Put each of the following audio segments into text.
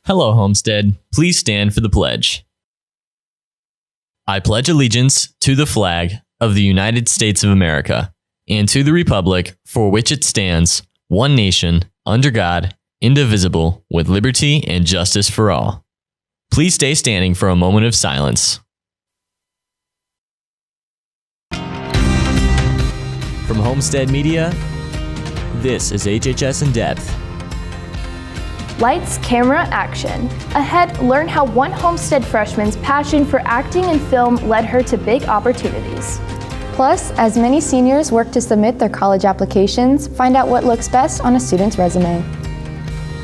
Hello, Homestead. Please stand for the pledge. I pledge allegiance to the flag of the United States of America and to the republic for which it stands, one nation, under God, indivisible, with liberty and justice for all. Please stay standing for a moment of silence. From Homestead Media, this is HHS In Depth. Lights, camera, action. Ahead, learn how one Homestead freshman's passion for acting and film led her to big opportunities. Plus, as many seniors work to submit their college applications, find out what looks best on a student's resume.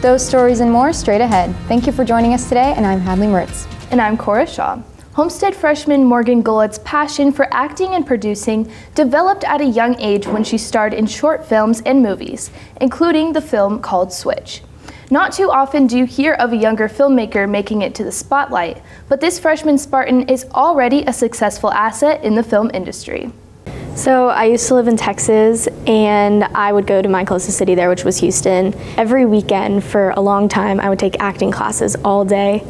Those stories and more straight ahead. Thank you for joining us today, and I'm Hadley Moritz. And I'm Cora Shaw. Homestead freshman Morgan Gullet's passion for acting and producing developed at a young age when she starred in short films and movies, including the film called Switch. Not too often do you hear of a younger filmmaker making it to the spotlight, but this freshman Spartan is already a successful asset in the film industry. So I used to live in Texas, and I would go to my closest city there, which was Houston. Every weekend for a long time, I would take acting classes all day.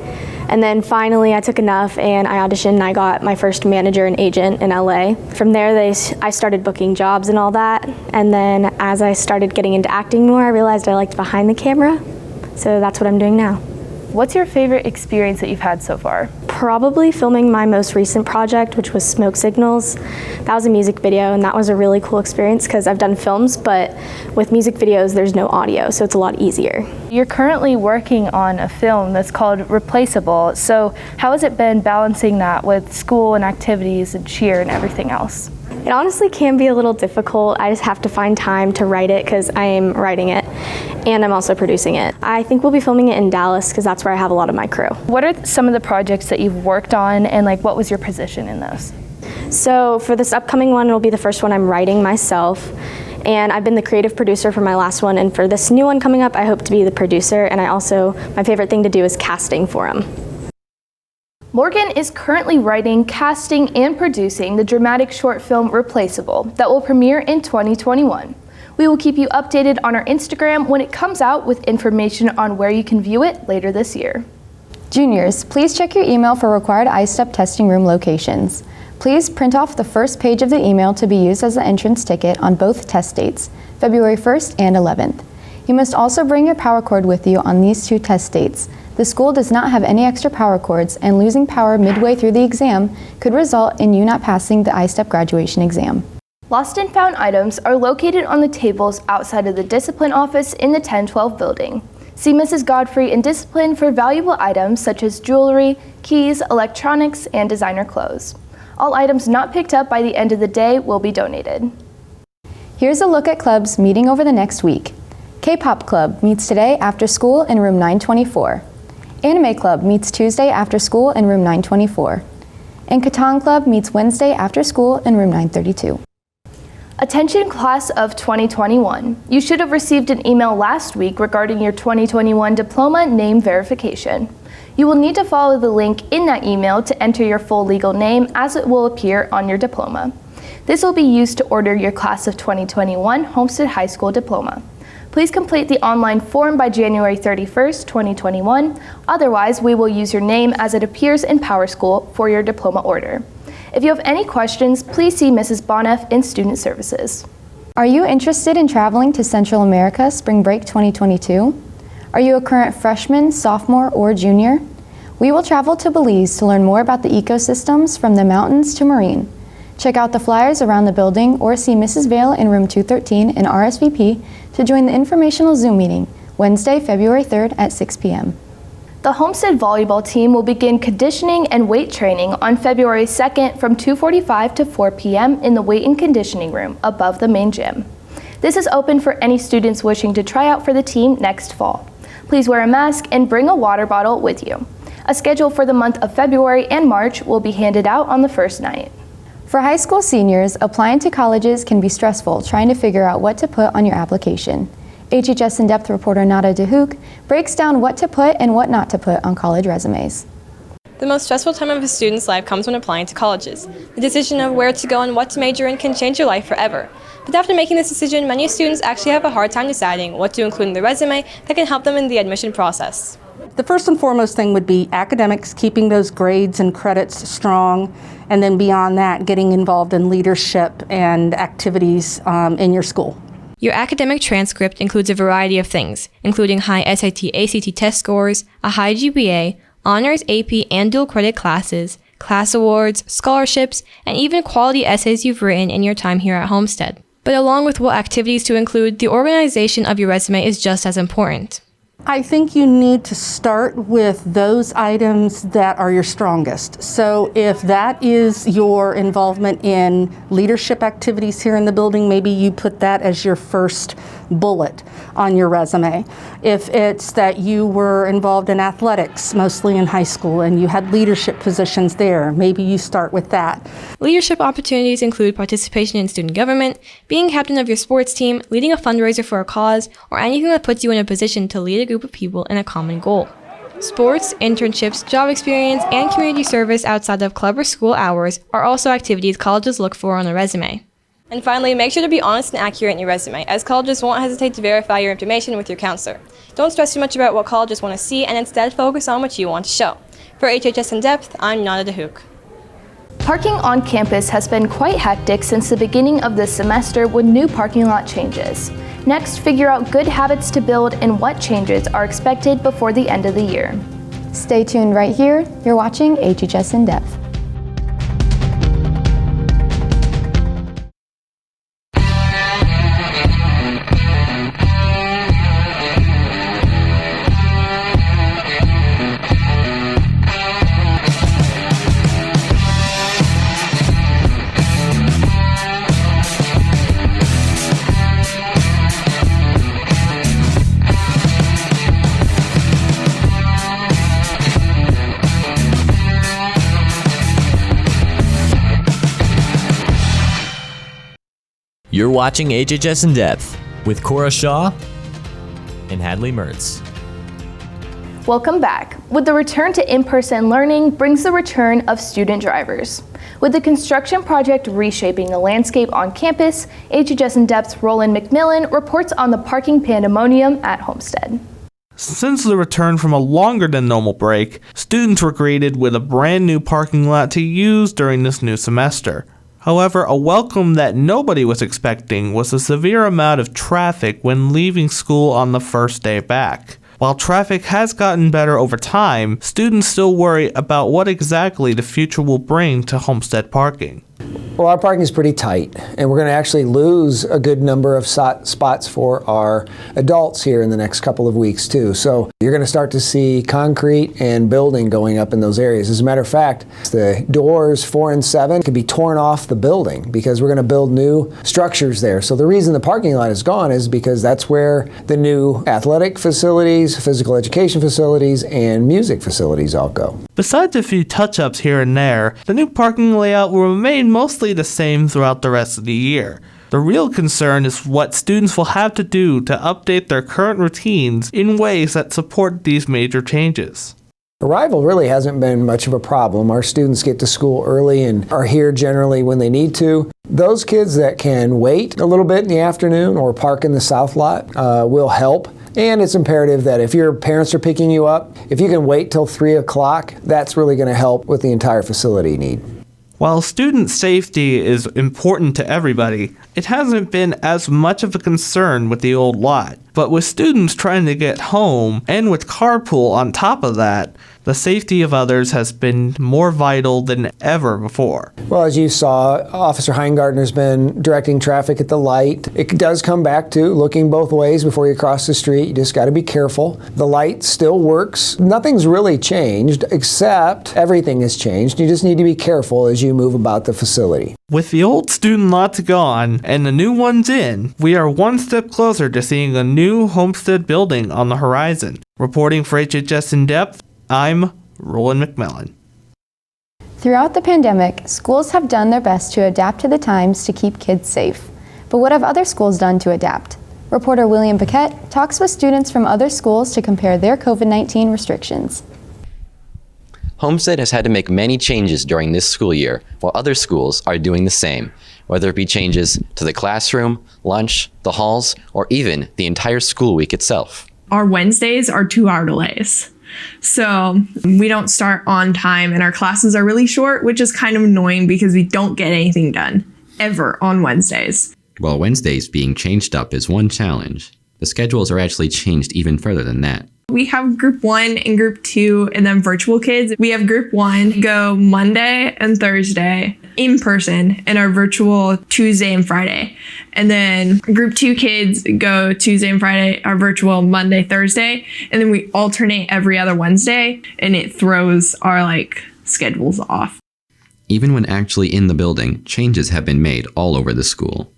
And then finally I took enough and I auditioned and I got my first manager and agent in LA. From there I started booking jobs and all that. And then as I started getting into acting more, I realized I liked behind the camera. So that's what I'm doing now. What's your favorite experience that you've had so far? Probably filming my most recent project, which was Smoke Signals. That was a music video, and that was a really cool experience because I've done films, but with music videos, there's no audio, so it's a lot easier. You're currently working on a film that's called Replaceable, so how has it been balancing that with school and activities and cheer and everything else? It honestly can be a little difficult. I just have to find time to write it because I am writing it and I'm also producing it. I think we'll be filming it in Dallas because that's where I have a lot of my crew. What are some of the projects that you've worked on and what was your position in those? So for this upcoming one, it'll be the first one I'm writing myself. And I've been the creative producer for my last one, and for this new one coming up, I hope to be the producer, and my favorite thing to do is casting for him. Morgan is currently writing, casting, and producing the dramatic short film Replaceable that will premiere in 2021. We will keep you updated on our Instagram when it comes out with information on where you can view it later this year. Juniors, please check your email for required iStep testing room locations. Please print off the first page of the email to be used as the entrance ticket on both test dates, February 1st and 11th. You must also bring your power cord with you on these two test dates. The school does not have any extra power cords, and losing power midway through the exam could result in you not passing the iStep graduation exam. Lost and found items are located on the tables outside of the discipline office in the 1012 building. See Mrs. Godfrey in discipline for valuable items such as jewelry, keys, electronics, and designer clothes. All items not picked up by the end of the day will be donated. Here's a look at clubs meeting over the next week. K-Pop Club meets today after school in room 924. Anime Club meets Tuesday after school in room 924. And Catan Club meets Wednesday after school in room 932. Attention class of 2021. You should have received an email last week regarding your 2021 diploma name verification. You will need to follow the link in that email to enter your full legal name as it will appear on your diploma. This will be used to order your class of 2021 Homestead High School diploma. Please complete the online form by January 31st, 2021. Otherwise, we will use your name as it appears in PowerSchool for your diploma order. If you have any questions, please see Mrs. Boneff in Student Services. Are you interested in traveling to Central America Spring Break 2022? Are you a current freshman, sophomore, or junior? We will travel to Belize to learn more about the ecosystems from the mountains to marine. Check out the flyers around the building or see Mrs. Vale in room 213 and RSVP to join the informational Zoom meeting, Wednesday, February 3rd at 6 p.m. The Homestead volleyball team will begin conditioning and weight training on February 2nd from 2:45 to 4 p.m. in the weight and conditioning room above the main gym. This is open for any students wishing to try out for the team next fall. Please wear a mask and bring a water bottle with you. A schedule for the month of February and March will be handed out on the first night. For high school seniors, applying to colleges can be stressful trying to figure out what to put on your application. HHS In-Depth reporter Nada DeHook breaks down what to put and what not to put on college resumes. The most stressful time of a student's life comes when applying to colleges. The decision of where to go and what to major in can change your life forever. But after making this decision, many students actually have a hard time deciding what to include in their resume that can help them in the admission process. The first and foremost thing would be academics, keeping those grades and credits strong, and then beyond that, getting involved in leadership and activities in your school. Your academic transcript includes a variety of things, including high SAT/ACT test scores, a high GPA, honors, AP, and dual credit classes, class awards, scholarships, and even quality essays you've written in your time here at Homestead. But along with what activities to include, the organization of your resume is just as important. I think you need to start with those items that are your strongest. So if that is your involvement in leadership activities here in the building, maybe you put that as your first bullet on your resume. If it's that you were involved in athletics, mostly in high school, and you had leadership positions there, maybe you start with that. Leadership opportunities include participation in student government, being captain of your sports team, leading a fundraiser for a cause, or anything that puts you in a position to lead a group of people in a common goal. Sports, internships, job experience, and community service outside of club or school hours are also activities colleges look for on a resume. And finally, make sure to be honest and accurate in your resume, as colleges won't hesitate to verify your information with your counselor. Don't stress too much about what colleges want to see, and instead focus on what you want to show. For HHS In Depth, I'm Nada DeHook. Parking on campus has been quite hectic since the beginning of the semester with new parking lot changes. Next, figure out good habits to build and what changes are expected before the end of the year. Stay tuned right here. You're watching HHS In Depth. You're watching HHS In Depth with Cora Shaw and Hadley Mertz. Welcome back. With the return to in-person learning brings the return of student drivers. With the construction project reshaping the landscape on campus, HHS In Depth's Roland McMillan reports on the parking pandemonium at Homestead. Since the return from a longer than normal break, students were greeted with a brand new parking lot to use during this new semester. However, a welcome that nobody was expecting was a severe amount of traffic when leaving school on the first day back. While traffic has gotten better over time, students still worry about what exactly the future will bring to Homestead parking. Well, our parking is pretty tight, and we're going to actually lose a good number of spots for our adults here in the next couple of weeks, too. So you're going to start to see concrete and building going up in those areas. As a matter of fact, the doors 4 and 7 could be torn off the building because we're going to build new structures there. So the reason the parking lot is gone is because that's where the new athletic facilities, physical education facilities, and music facilities all go. Besides a few touch-ups here and there, the new parking layout will remain mostly the same throughout the rest of the year. The real concern is what students will have to do to update their current routines in ways that support these major changes. Arrival really hasn't been much of a problem. Our students get to school early and are here generally when they need to. Those kids that can wait a little bit in the afternoon or park in the south lot will help. And it's imperative that if your parents are picking you up, if you can wait till 3 o'clock, that's really going to help with the entire facility need. While student safety is important to everybody, it hasn't been as much of a concern with the old lot. But with students trying to get home, and with carpool on top of that, the safety of others has been more vital than ever before. Well, as you saw, Officer Heingartner's been directing traffic at the light. It does come back to looking both ways before you cross the street. You just got to be careful. The light still works. Nothing's really changed, except everything has changed. You just need to be careful as you move about the facility. With the old student lots gone and the new ones in, we are one step closer to seeing a new Homestead building on the horizon. Reporting for HHS In Depth, I'm Roland McMillan. Throughout the pandemic, schools have done their best to adapt to the times to keep kids safe. But what have other schools done to adapt? Reporter William Paquette talks with students from other schools to compare their COVID-19 restrictions. Homestead has had to make many changes during this school year, while other schools are doing the same, whether it be changes to the classroom, lunch, the halls, or even the entire school week itself. Our Wednesdays are 2-hour delays. So we don't start on time and our classes are really short, which is kind of annoying because we don't get anything done ever on Wednesdays. While Wednesdays being changed up is one challenge, the schedules are actually changed even further than that. We have group 1 and group 2 and then virtual kids. We have group 1 go Monday and Thursday in person and our virtual Tuesday and Friday. And then group 2 kids go Tuesday and Friday, our virtual Monday, Thursday. And then we alternate every other Wednesday and it throws our schedules off. Even when actually in the building, changes have been made all over the school.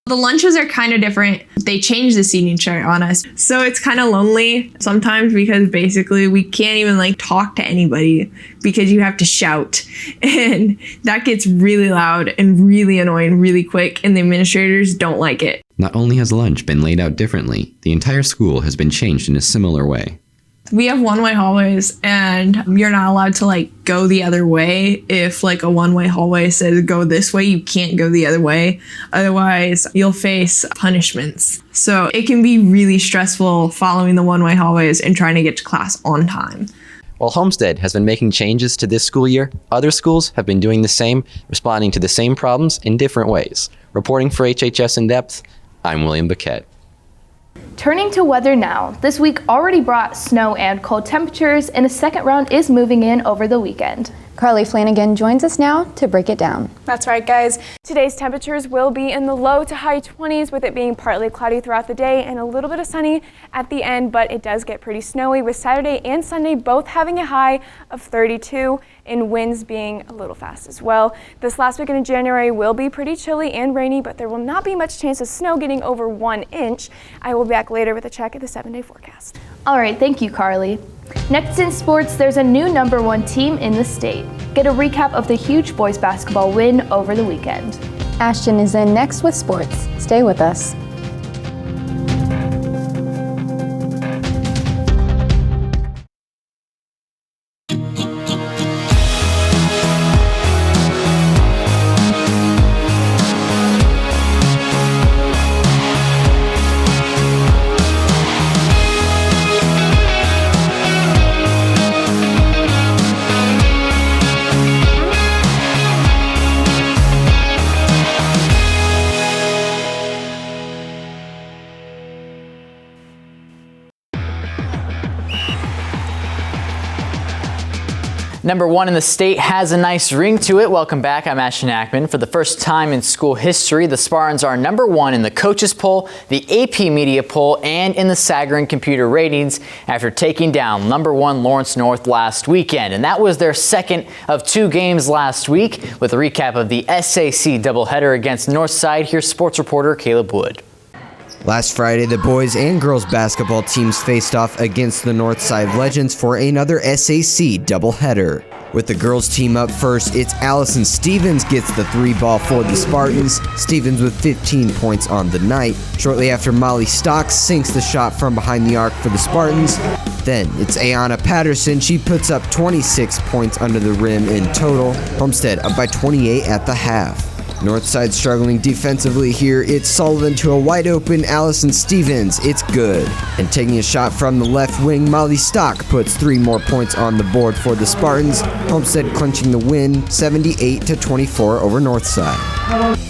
The lunches are kind of different. They changed the seating chart on us. So it's kind of lonely sometimes because basically we can't even talk to anybody because you have to shout. And that gets really loud and really annoying really quick and the administrators don't like it. Not only has lunch been laid out differently, the entire school has been changed in a similar way. We have one-way hallways and you're not allowed to go the other way. If a one-way hallway says go this way, you can't go the other way. Otherwise, you'll face punishments. So it can be really stressful following the one-way hallways and trying to get to class on time. While Homestead has been making changes to this school year, other schools have been doing the same, responding to the same problems in different ways. Reporting for HHS In Depth, I'm William Baquette. Turning to weather now, this week already brought snow and cold temperatures, and a second round is moving in over the weekend. Carly Flanagan joins us now to break it down. That's right, guys. Today's temperatures will be in the low to high 20s with it being partly cloudy throughout the day and a little bit of sunny at the end, but it does get pretty snowy with Saturday and Sunday both having a high of 32 and winds being a little fast as well. This last weekend in January will be pretty chilly and rainy, but there will not be much chance of snow getting over 1 inch. I will be back later with a check of the 7-day forecast. All right, thank you, Carly. Next in sports, there's a new #1 team in the state. Get a recap of the huge boys basketball win over the weekend. Ashton is in next with sports. Stay with us. #1 in the state has a nice ring to it. Welcome back. I'm Ashton Ackman. For the first time in school history, the Spartans are #1 in the coaches poll, the AP media poll, and in the Sagarin computer ratings after taking down #1 Lawrence North last weekend. And that was their second of 2 games last week. With a recap of the SAC doubleheader against Northside, here's sports reporter Caleb Wood. Last Friday, the boys and girls basketball teams faced off against the Northside Legends for another SAC doubleheader. With the girls team up first, it's Allison Stevens gets the 3 ball for the Spartans. Stevens with 15 points on the night. Shortly after, Molly Stocks sinks the shot from behind the arc for the Spartans. Then it's Ayanna Patterson. She puts up 26 points under the rim in total. Homestead up by 28 at the half. Northside struggling defensively here. It's Sullivan to a wide open Allison Stevens. It's good. And taking a shot from the left wing, Molly Stock puts 3 more points on the board for the Spartans. Homestead clinching the win 78-24 over Northside.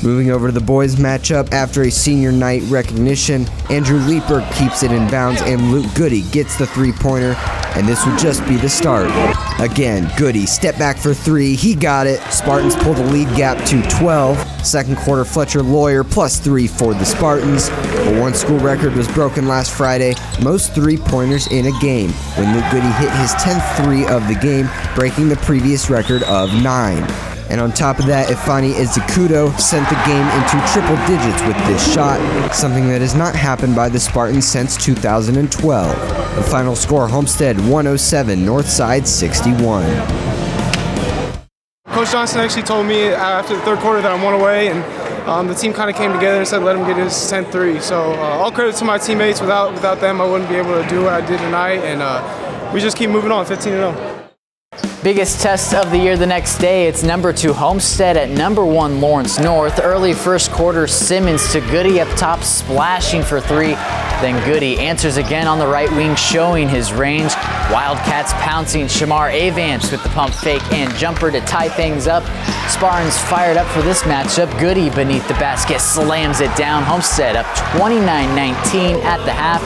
Moving over to the boys matchup after a senior night recognition, Andrew Leeper keeps it in bounds and Luke Goody gets the 3-pointer, and this would just be the start. Again, Goody step back for 3. He got it. Spartans pull the lead gap to 12. Second quarter, Fletcher Lawyer plus 3 for the Spartans. But one school record was broken last Friday, most 3-pointers in a game, when Luke Goody hit his 10th 3 of the game, breaking the previous record of 9. And on top of that, Ifani Ezekudo sent the game into triple digits with this shot, something that has not happened by the Spartans since 2012. The final score, Homestead 107, Northside 61. Coach Johnson actually told me after the third quarter that I'm 1 away, and the team kind of came together and said let him get his 10th 3. So all credit to my teammates. Without them, I wouldn't be able to do what I did tonight, and we just keep moving on, 15-0. Biggest test of the year the next day. It's number 2 Homestead at number 1 Lawrence North. Early first quarter, Simmons to Goody up top, splashing for 3. Then Goody answers again on the right wing, showing his range. Wildcats pouncing. Shamar Avance with the pump fake and jumper to tie things up. Spartans fired up for this matchup. Goody beneath the basket slams it down. Homestead up 29-19 at the half.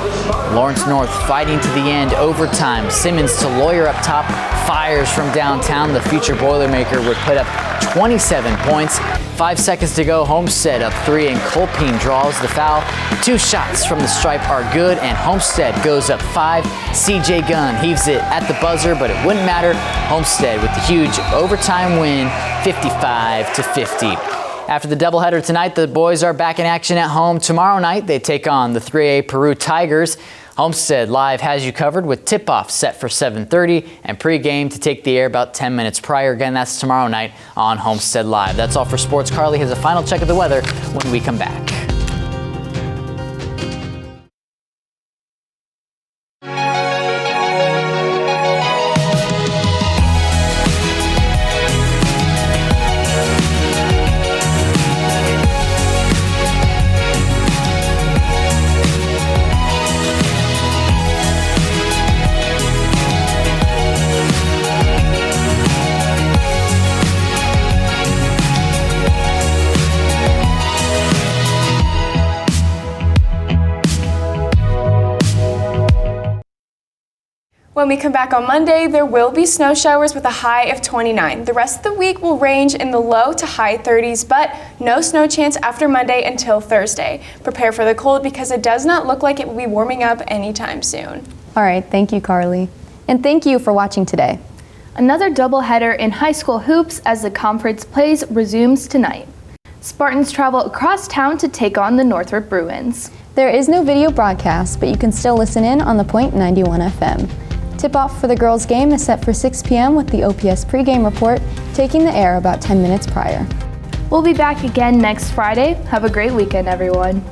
Lawrence North fighting to the end. Overtime. Simmons to Lawyer up top. Fires from downtown. The future Boilermaker would put up 27 points. 5 seconds to go. Homestead up 3 and Colpine draws the foul. 2 shots from the stripe are good and Homestead goes up 5. CJ Gunn heaves it at the buzzer, but it wouldn't matter. Homestead with the huge overtime win, 55-50. After the doubleheader tonight, the boys are back in action at home. Tomorrow night, they take on the 3A Peru Tigers. Homestead Live has you covered with tip-off set for 7:30 and pregame to take the air about 10 minutes prior. Again, that's tomorrow night on Homestead Live. That's all for sports. Carly has a final check of the weather when we come back. When we come back on Monday, there will be snow showers with a high of 29. The rest of the week will range in the low to high 30s, but no snow chance after Monday until Thursday. Prepare for the cold because it does not look like it will be warming up anytime soon. All right, thank you, Carly. And thank you for watching today. Another doubleheader in high school hoops as the conference plays resumes tonight. Spartans travel across town to take on the Northrop Bruins. There is no video broadcast, but you can still listen in on the Point 91 FM. Tip-off for the girls' game is set for 6 p.m. with the OPS pregame report taking the air about 10 minutes prior. We'll be back again next Friday. Have a great weekend, everyone.